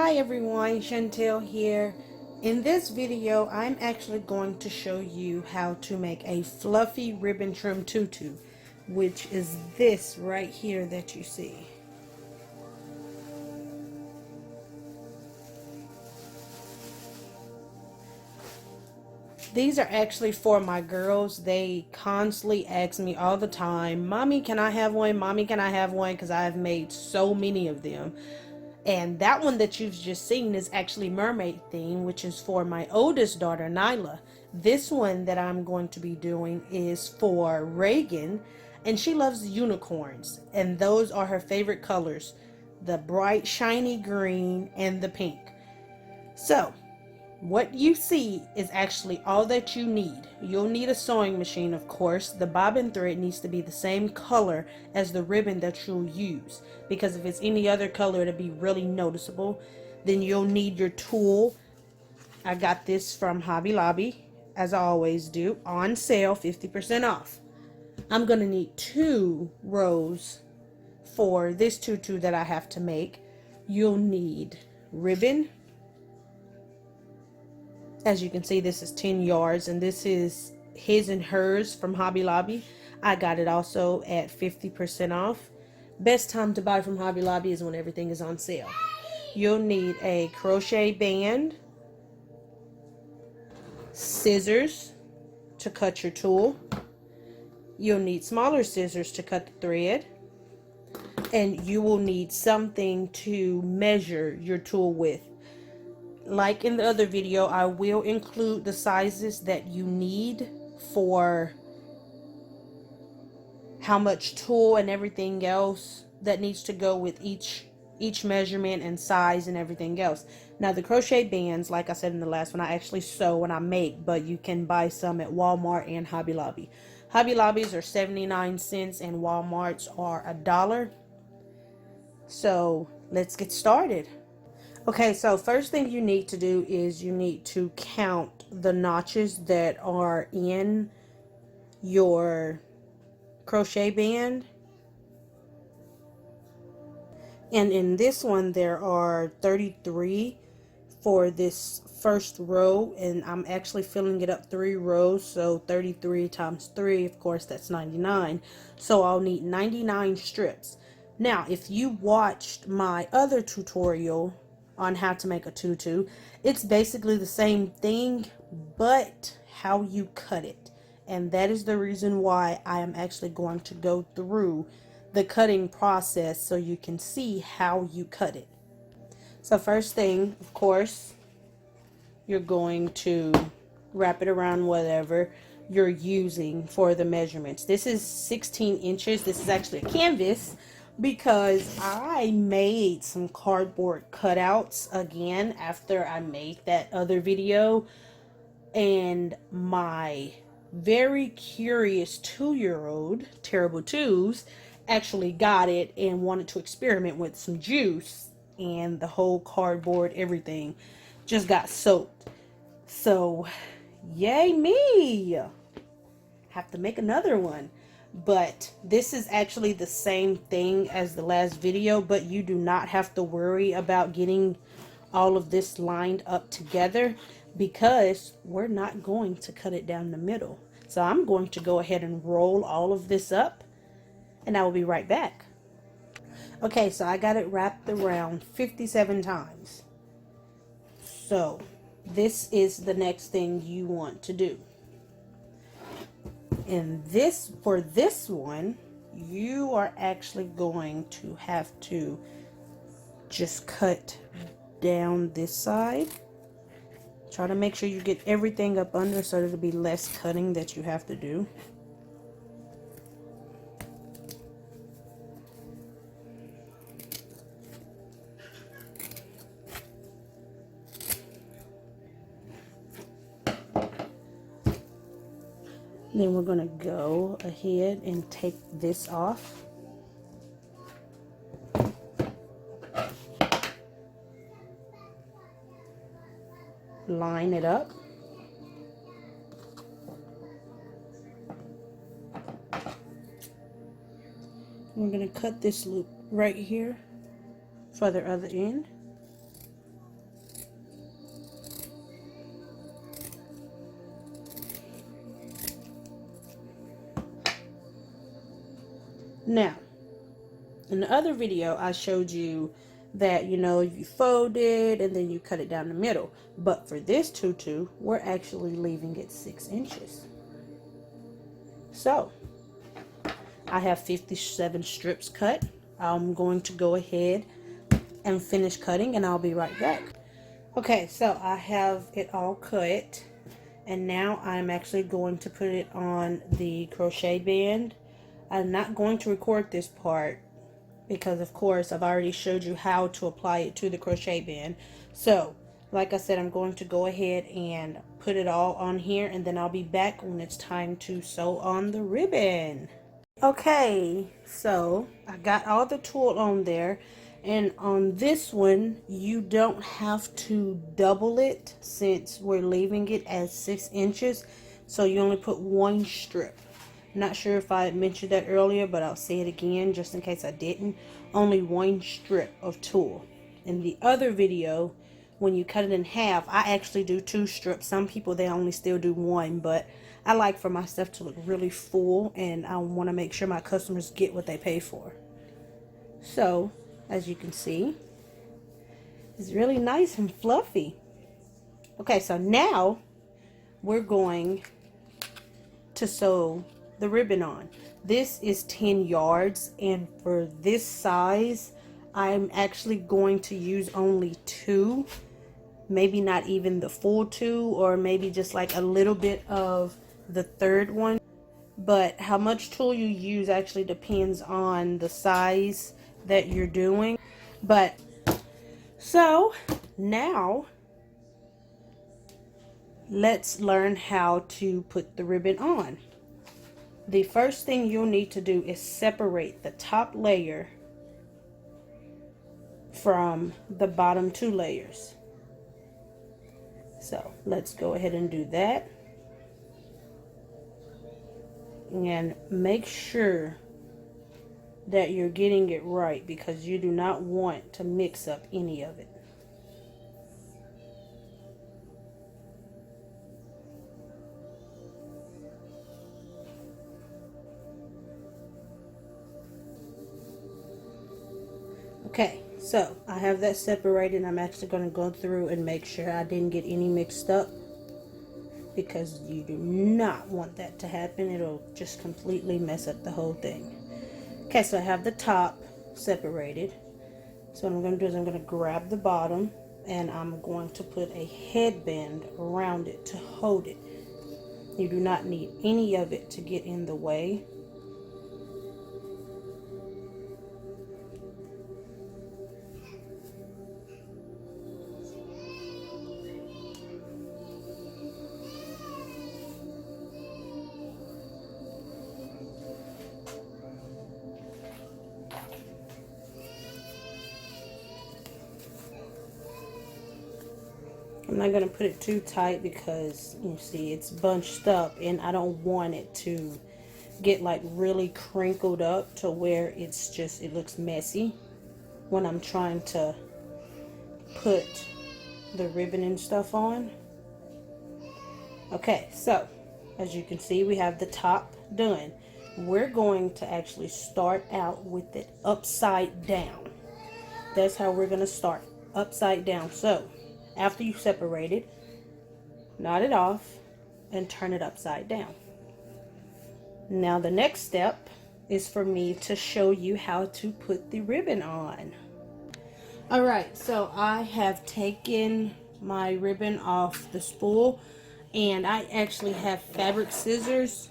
Hi everyone, Chantel here. In this video, I'm actually going to show you how to make a fluffy ribbon trim tutu, which is this right here that you see. These are actually for my girls. They constantly ask me all the time, Mommy, can I have one? Mommy, can I have one? Because I've made so many of them. And that one that you've just seen is actually mermaid theme, which is for my oldest daughter, Nyla. This one that I'm going to be doing is for Raighan, and she loves unicorns. And those are her favorite colors, the bright, shiny green and the pink. So, what you see is actually all that you need. You'll need a sewing machine, of course. The bobbin thread needs to be the same color as the ribbon that you'll use, because if it's any other color, it'll be really noticeable. Then you'll need your tulle. I got this from Hobby Lobby, as I always do, on sale, 50% off. I'm going to need 2 rows for this tutu that I have to make. You'll need ribbon. As you can see, this is 10 yards, and this is his and hers from Hobby Lobby. I got it also at 50% off. Best time to buy from Hobby Lobby is when everything is on sale. You'll need a crochet band, scissors to cut your tulle. You'll need smaller scissors to cut the thread. And you will need something to measure your tulle with. Like in the other video, I will include the sizes that you need for how much tulle and everything else that needs to go with each measurement and size and everything else. Now the crochet bands, like I said in the last one, I actually sew and I make, but you can buy some at Walmart and Hobby Lobby. Hobby Lobbies are 79 cents and Walmart's are $1. So let's get started. Okay, so first thing you need to do is you need to count the notches that are in your crochet band. And in this one, there are 33 for this first row, and I'm actually filling it up 3 rows, so 33 times 3, of course, that's 99. So I'll need 99 strips. Now, if you watched my other tutorial on how to make a tutu, it's basically the same thing, but how you cut it. And that is the reason why I am actually going to go through the cutting process so you can see how you cut it. So first thing, of course, you're going to wrap it around whatever you're using for the measurements. This is 16 inches. This is actually a canvas, because I made some cardboard cutouts again after I made that other video, and my very curious 2-year-old, Terrible Twos, actually got it and wanted to experiment with some juice, and the whole cardboard, everything just got soaked. So yay me, have to make another one. But this is actually the same thing as the last video, but you do not have to worry about getting all of this lined up together, because we're not going to cut it down the middle. So I'm going to go ahead and roll all of this up, and I will be right back. Okay, so I got it wrapped around 57 times. So this is the next thing you want to do. And this, for this one, you are actually going to have to just cut down this side. Try to make sure you get everything up under so there'll be less cutting that you have to do. Then we're going to go ahead and take this off. Line it up. We're going to cut this loop right here for the other end. Now, in the other video, I showed you that, you know, you fold it and then you cut it down the middle. But for this tutu, we're actually leaving it 6 inches. So, I have 57 strips cut. I'm going to go ahead and finish cutting and I'll be right back. Okay, so I have it all cut. And now I'm actually going to put it on the crochet band. I'm not going to record this part because of course I've already showed you how to apply it to the crochet band. So like I said, I'm going to go ahead and put it all on here and then I'll be back when it's time to sew on the ribbon. Okay, so I got all the tulle on there, and on this one you don't have to double it since we're leaving it as 6 inches, so you only put 1 strip. Not sure if I mentioned that earlier, but I'll say it again just in case I didn't. Only 1 strip of tulle. In the other video, when you cut it in half, I actually do 2 strips. Some people, they only still do 1, but I like for my stuff to look really full, and I want to make sure my customers get what they pay for. So, as you can see, it's really nice and fluffy. Okay, so now we're going to sew the ribbon on. This is 10 yards, and for this size, I'm actually going to use only 2. Maybe not even the full 2, or maybe just like a little bit of the third one. But how much tulle you use actually depends on the size that you're doing. But so now let's learn how to put the ribbon on. The first thing you'll need to do is separate the top layer from the bottom 2 layers. So let's go ahead and do that. And make sure that you're getting it right, because you do not want to mix up any of it. Okay, so I have that separated. I'm actually going to go through and make sure I didn't get any mixed up, because you do not want that to happen. It'll just completely mess up the whole thing. Okay, so I have the top separated. So what I'm going to do is I'm going to grab the bottom and I'm going to put a headband around it to hold it. You do not need any of it to get in the way. I'm not going to put it too tight because you see it's bunched up, and I don't want it to get like really crinkled up to where it's just, it looks messy when I'm trying to put the ribbon and stuff on. Okay, so as you can see, we have the top done. We're going to actually start out with it upside down. That's how we're going to start, upside down. So after you separate it, knot it off and turn it upside down. Now the next step is for me to show you how to put the ribbon on. Alright, so I have taken my ribbon off the spool, and I actually have fabric scissors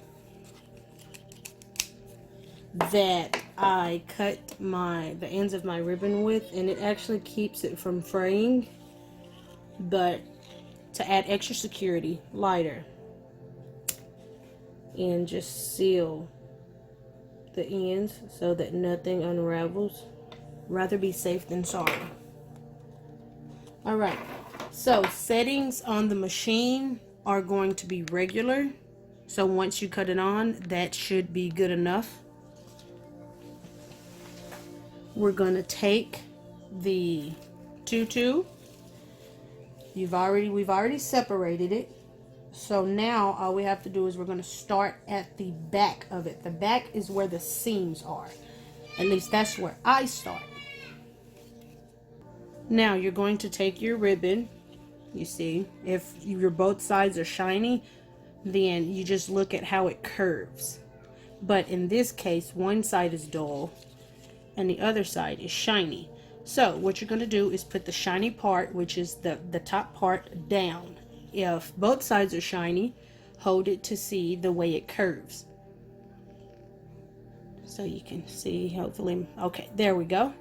that I cut the ends of my ribbon with, and it actually keeps it from fraying. But to add extra security, lighter, and just seal the ends so that nothing unravels. Rather be safe than sorry. Alright, so settings on the machine are going to be regular. So once you cut it on, that should be good enough. We're going to take the tutu. We've already separated it. So now all we have to do is we're going to start at the back of it. The back is where the seams are. At least that's where I start. Now you're going to take your ribbon. You see, if your both sides are shiny, then you just look at how it curves. But in this case, one side is dull and the other side is shiny. So what you're going to do is put the shiny part, which is the top part, down. If both sides are shiny, hold it to see the way it curves. So you can see, hopefully, okay, there we go.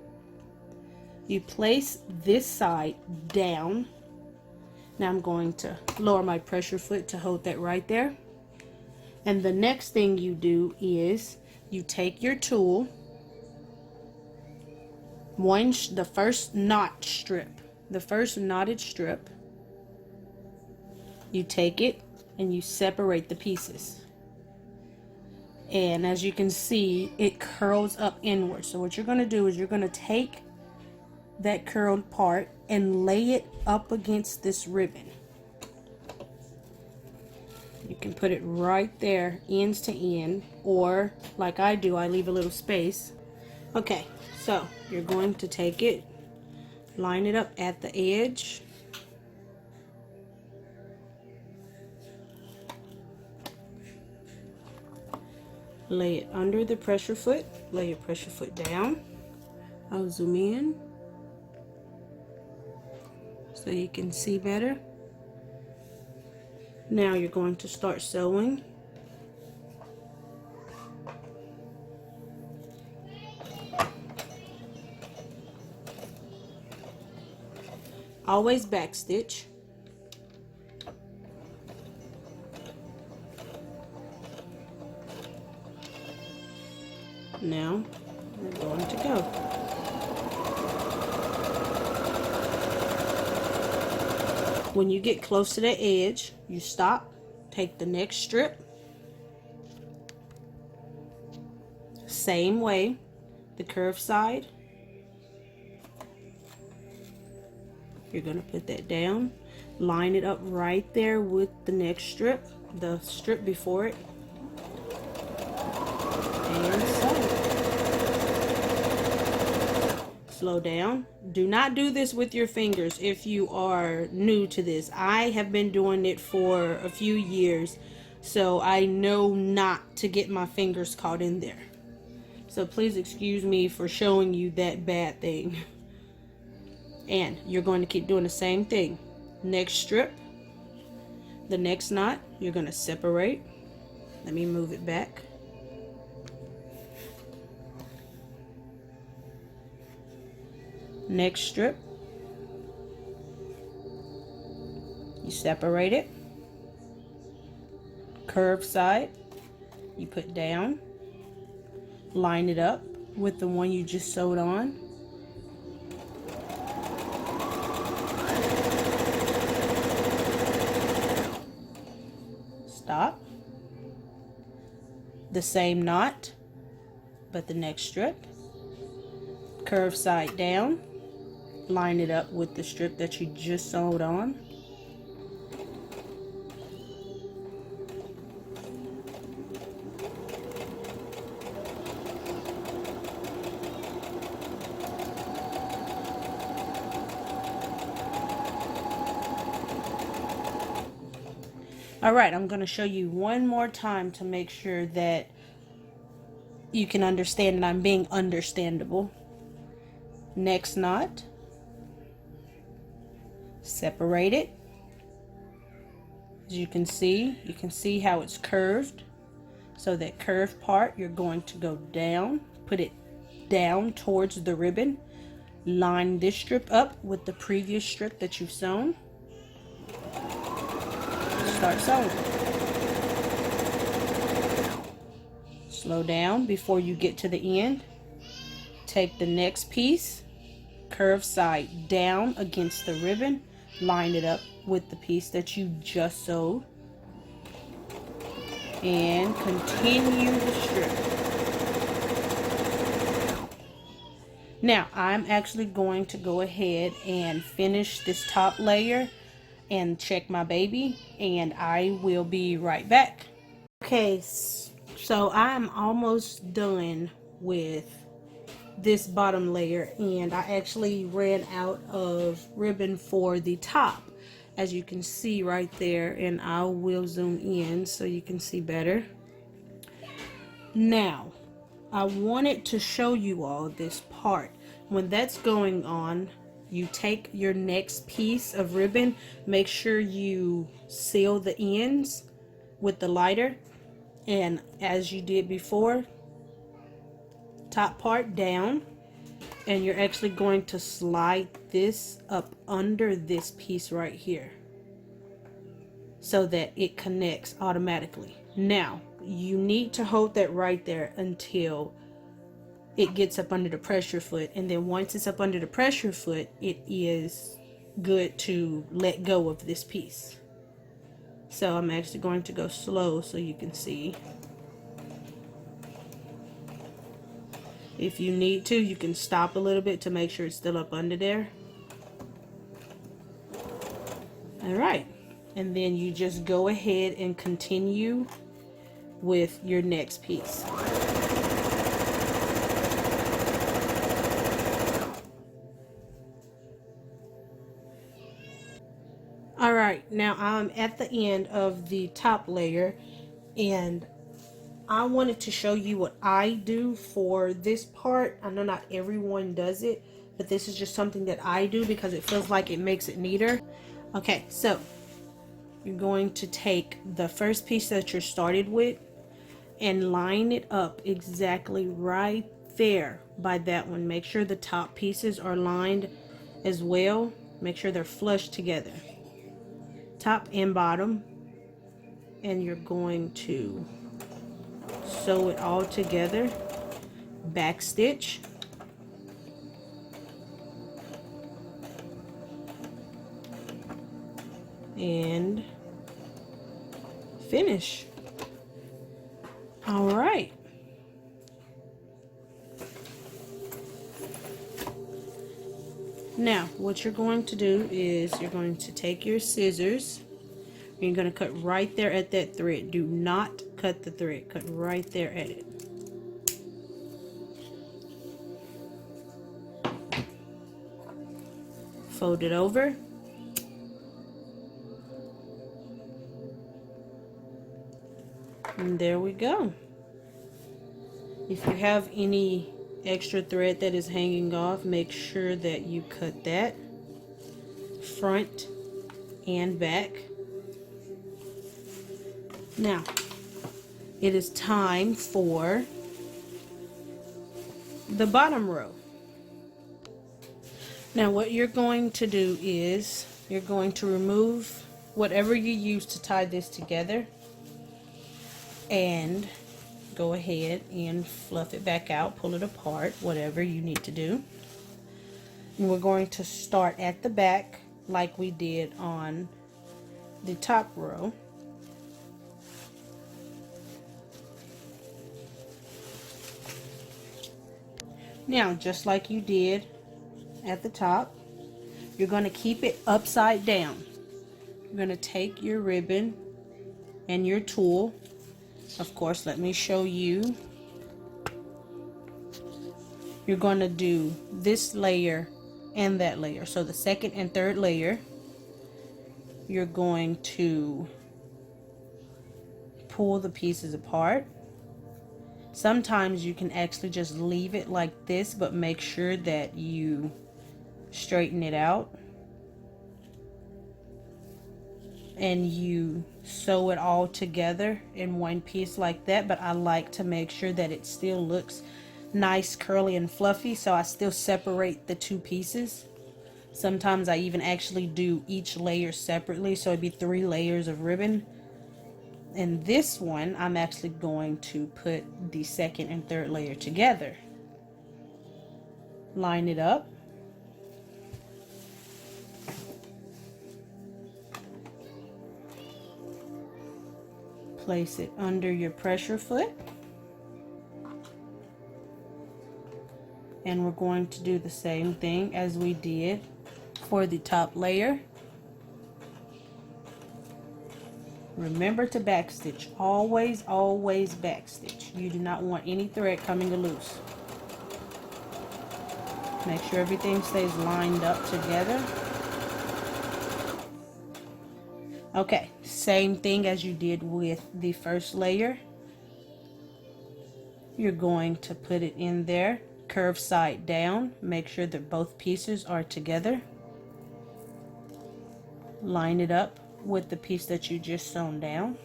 You place this side down. Now I'm going to lower my pressure foot to hold that right there. And the next thing you do is you take your tool, the first knot strip, the first knotted strip, you take it and you separate the pieces. And as you can see, it curls up inward. So what you're going to do is you're going to take that curled part and lay it up against this ribbon. You can put it right there, ends to end, or like I do, I leave a little space. Okay, so you're going to take it, line it up at the edge, lay it under the pressure foot, lay your pressure foot down. I'll zoom in so you can see better. Now you're going to start sewing. Always backstitch. Now we're going to go. When you get close to the edge, you stop, take the next strip, same way, the curved side, you're going to put that down, line it up right there with the next strip, the strip before it, and sew. Slow down. Do not do this with your fingers if you are new to this. I have been doing it for a few years, so I know not to get my fingers caught in there. So please excuse me for showing you that bad thing. And you're going to keep doing the same thing. Next strip, the next knot, you're going to separate. Let me move it back. Next strip, you separate it. Curved side, you put down, line it up with the one you just sewed on. Stop. The same knot, but the next strip. Curved side down. Line it up with the strip that you just sewed on. Alright, I'm going to show you one more time to make sure that you can understand and I'm being understandable. Next knot. Separate it. As you can see how it's curved. So that curved part, you're going to go down, put it down towards the ribbon. Line this strip up with the previous strip that you've sewn. Start sewing. Slow down before you get to the end. Take the next piece, curved side down against the ribbon, line it up with the piece that you just sewed, and continue the strip. Now I'm actually going to go ahead and finish this top layer and check my baby, and I will be right back. Okay, so I'm almost done with this bottom layer, and I actually ran out of ribbon for the top, as you can see right there, and I will zoom in so you can see better. Now I wanted to show you all this part. When that's going on, you take your next piece of ribbon, make sure you seal the ends with the lighter, and as you did before, top part down, and you're actually going to slide this up under this piece right here so that it connects automatically. Now you need to hold that right there until it gets up under the pressure foot, and then once it's up under the pressure foot, it is good to let go of this piece. So I'm actually going to go slow so you can see. If you need to, you can stop a little bit to make sure it's still up under there. Alright, and then you just go ahead and continue with your next piece. Alright, now I'm at the end of the top layer, and I wanted to show you what I do for this part. I know not everyone does it, but this is just something that I do because it feels like it makes it neater. Okay, so you're going to take the first piece that you're started with and line it up exactly right there by that one. Make sure the top pieces are lined as well. Make sure they're flush together, top and bottom, and you're going to sew it all together, back stitch, and finish. All right. Now what you're going to do is you're going to take your scissors, and you're going to cut right there at that thread. Do not cut the thread, cut right there at it. Fold it over, and there we go. If you have any extra thread that is hanging off, make sure that you cut that front and back. Now it is time for the bottom row. Now what you're going to do is you're going to remove whatever you use to tie this together and go ahead and fluff it back out, pull it apart, whatever you need to do. And we're going to start at the back like we did on the top row. Now, just like you did at the top, you're going to keep it upside down. You're going to take your ribbon and your tulle. Of course, let me show you. You're going to do this layer and that layer. So the second and third layer, you're going to pull the pieces apart. Sometimes you can actually just leave it like this, but make sure that you straighten it out and you sew it all together in one piece like that. But I like to make sure that it still looks nice, curly, and fluffy, so I still separate the two pieces. Sometimes I even actually do each layer separately, so it'd be 3 layers of ribbon. And this one, I'm actually going to put the second and third layer together. Line it up. Place it under your pressure foot. And we're going to do the same thing as we did for the top layer. Remember to backstitch. Always backstitch. You do not want any thread coming loose. Make sure everything stays lined up together. Okay, same thing as you did with the first layer. You're going to put it in there, curve side down. Make sure that both pieces are together. Line it up with the piece that you just sewn down.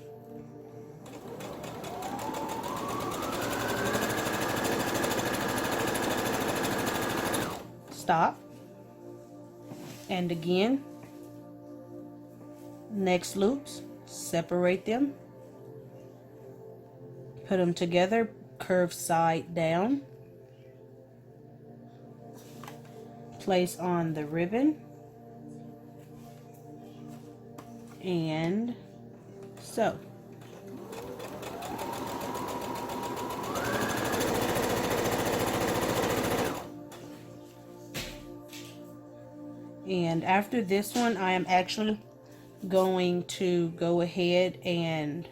Stop. And again, next loops, separate them, put them together, curve side down, place on the ribbon, and sew. And after this one, I am actually going to go ahead and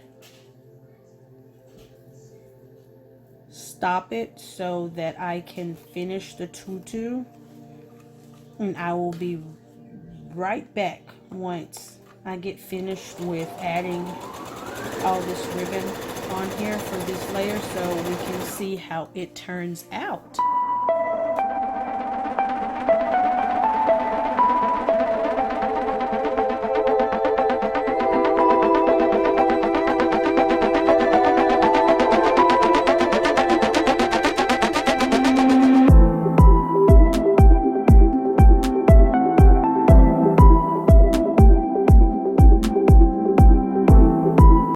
stop it so that I can finish the tutu, and I will be right back once I get finished with adding all this ribbon on here for this layer so we can see how it turns out.